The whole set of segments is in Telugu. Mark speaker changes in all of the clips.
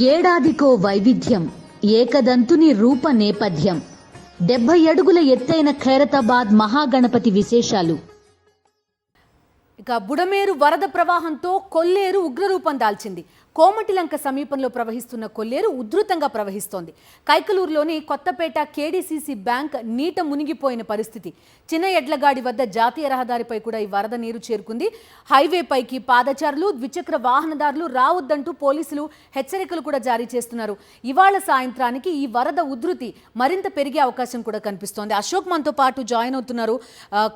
Speaker 1: ఏడాదికో వైవిధ్యం, ఏకదంతుని రూప నేపథ్యం. 70 అడుగుల ఎత్తైన ఖైరతాబాద్ మహాగణపతి విశేషాలు.
Speaker 2: ఇక బుడమేరు వరద ప్రవాహంతో కొల్లేరు ఉగ్రరూపం దాల్చింది. కోమటిలంక సమీపంలో ప్రవహిస్తున్న కొల్లేరు ఉధృతంగా ప్రవహిస్తోంది. కైకలూరులోని కొత్తపేట కేడీసీసీ బ్యాంక్ నీట మునిగిపోయిన పరిస్థితి. చిన్న ఎడ్లగాడి వద్ద జాతీయ రహదారిపై కూడా ఈ వరద నీరు చేరుకుంది. హైవేపైకి పాదచారులు, ద్విచక్ర వాహనదారులు రావద్దంటూ పోలీసులు హెచ్చరికలు కూడా జారీ చేస్తున్నారు. ఇవాళ సాయంత్రానికి ఈ వరద ఉధృతి మరింత పెరిగే అవకాశం కూడా కనిపిస్తోంది. అశోక్ మనతో పాటు జాయిన్ అవుతున్నారు.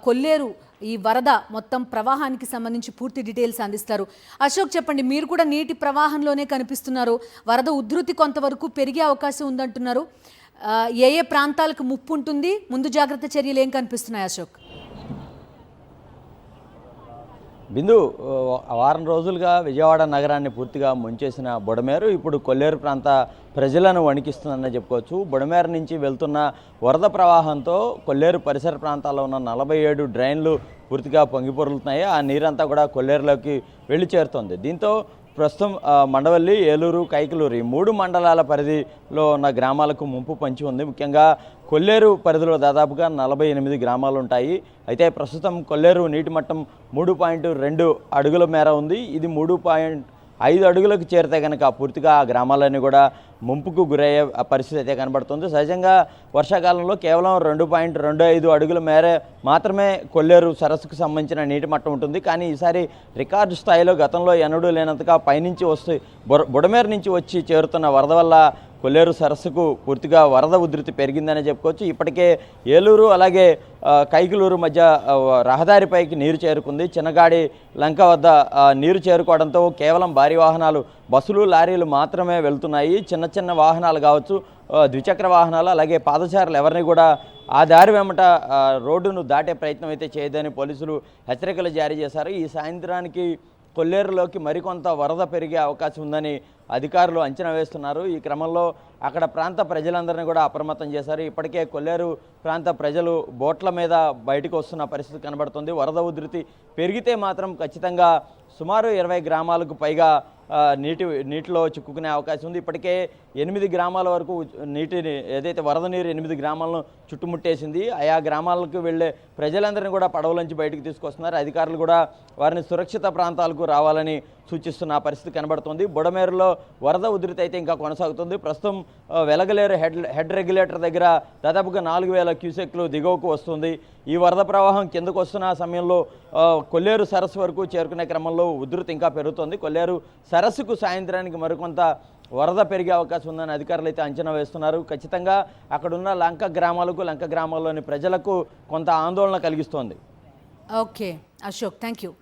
Speaker 2: కొల్లేరు ఈ వరద మొత్తం ప్రవాహానికి సంబంధించి పూర్తి డీటెయిల్స్ అందిస్తారు. అశోక్, చెప్పండి, మీరు కూడా నీటి ప్రవాహంలోనే కనిపిస్తున్నారు. వరద ఉధృతి కొంతవరకు పెరిగే అవకాశం ఉందంటున్నారు. ఏ ఏ ప్రాంతాలకు ముప్పు ఉంటుంది, ముందు జాగ్రత్త చర్యలు ఏం కనిపిస్తున్నాయి అశోక్?
Speaker 3: బిందు, వారం రోజులుగా విజయవాడ నగరాన్ని పూర్తిగా ముంచేసిన బుడమేరు ఇప్పుడు కొల్లేరు ప్రాంత ప్రజలను వణికిస్తుందని చెప్పుకోవచ్చు. బుడమేరు నుంచి వెళ్తున్న వరద ప్రవాహంతో కొల్లేరు పరిసర ప్రాంతాల్లో ఉన్న 47 డ్రైన్లు పూర్తిగా పొంగిపొరులుతున్నాయి. ఆ నీరంతా కూడా కొల్లేరులోకి వెళ్ళి చేరుతోంది. దీంతో ప్రస్తుతం మండవల్లి, ఏలూరు, కైకలూరు ఈ 3 మండలాల పరిధిలో ఉన్న గ్రామాలకు ముంపు పంచి ఉంది. ముఖ్యంగా కొల్లేరు పరిధిలో దాదాపుగా 48 గ్రామాలు ఉంటాయి. అయితే ప్రస్తుతం కొల్లేరు నీటి మట్టం 3.2 అడుగుల మేర ఉంది. ఇది 3.5 అడుగులకు చేరితే కనుక పూర్తిగా ఆ గ్రామాలన్నీ కూడా ముంపుకు గురయ్యే పరిస్థితి అయితే కనబడుతుంది. సహజంగా వర్షాకాలంలో కేవలం 2.25 అడుగుల మేర మాత్రమే కొల్లేరు సరస్సుకు సంబంధించిన నీటి మట్టం ఉంటుంది. కానీ ఈసారి రికార్డు స్థాయిలో గతంలో ఎన్నడూ లేనంతగా పైనుంచి వస్తే బుడమేరు నుంచి వచ్చి చేరుతున్న వరద వల్ల కొల్లేరు సరస్సుకు పూర్తిగా వరద ఉధృతి పెరిగిందని చెప్పుకోవచ్చు. ఇప్పటికే ఏలూరు అలాగే కైకలూరు మధ్య రహదారిపైకి నీరు చేరుకుంది. చిన్నగాడి లంక వద్ద నీరు చేరుకోవడంతో కేవలం భారీ వాహనాలు, బస్సులు, లారీలు మాత్రమే వెళ్తున్నాయి. చిన్న చిన్న వాహనాలు కావచ్చు, ద్విచక్ర వాహనాలు అలాగే పాదచారులు ఎవరిని కూడా ఆ దారి వెంబట రోడ్డును దాటే ప్రయత్నం అయితే చేయదని పోలీసులు హెచ్చరికలు జారీ చేశారు. ఈ సాయంత్రానికి కొల్లేరులోకి మరికొంత వరద పెరిగే అవకాశం ఉందని అధికారులు అంచనా వేస్తున్నారు. ఈ క్రమంలో అక్కడ ప్రాంత ప్రజలందరినీ కూడా అప్రమత్తం చేశారు. ఇప్పటికే కొల్లేరు ప్రాంత ప్రజలు బోట్ల మీద బయటకు వస్తున్న పరిస్థితి కనబడుతుంది. వరద ఉధృతి పెరిగితే మాత్రం ఖచ్చితంగా సుమారు 20 గ్రామాలకు పైగా నీటిలో చిక్కుకునే అవకాశం ఉంది. ఇప్పటికే 8 గ్రామాల వరకు నీటిని ఏదైతే వరద నీరు 8 గ్రామాలను చుట్టుముట్టేసింది. ఆయా గ్రామాలకు వెళ్ళే ప్రజలందరినీ కూడా పడవలోంచి బయటకు తీసుకొస్తున్నారు. అధికారులు కూడా వారిని సురక్షిత ప్రాంతాలకు రావాలని సూచిస్తున్న పరిస్థితి కనబడుతుంది. బుడమేరులో వరద ఉధృతి అయితే ఇంకా కొనసాగుతుంది. ప్రస్తుతం వెలగలేరు హెడ్ రెగ్యులేటర్ దగ్గర దాదాపుగా 4000 క్యూసెక్లు దిగువకు వస్తుంది. ఈ వరద ప్రవాహం కిందకు వస్తున్న సమయంలో కొల్లేరు సరస్సు వరకు చేరుకునే క్రమంలో ఉధృతి ఇంకా పెరుగుతుంది. కొల్లేరు సరస్సుకు సాయంత్రానికి మరికొంత వరద పెరిగే అవకాశం ఉందని అధికారులు అయితే అంచనా వేస్తున్నారు. ఖచ్చితంగా అక్కడున్న లంక గ్రామాల్లోని ప్రజలకు కొంత ఆందోళన కలిగిస్తోంది.
Speaker 2: Okay Ashok, thank you.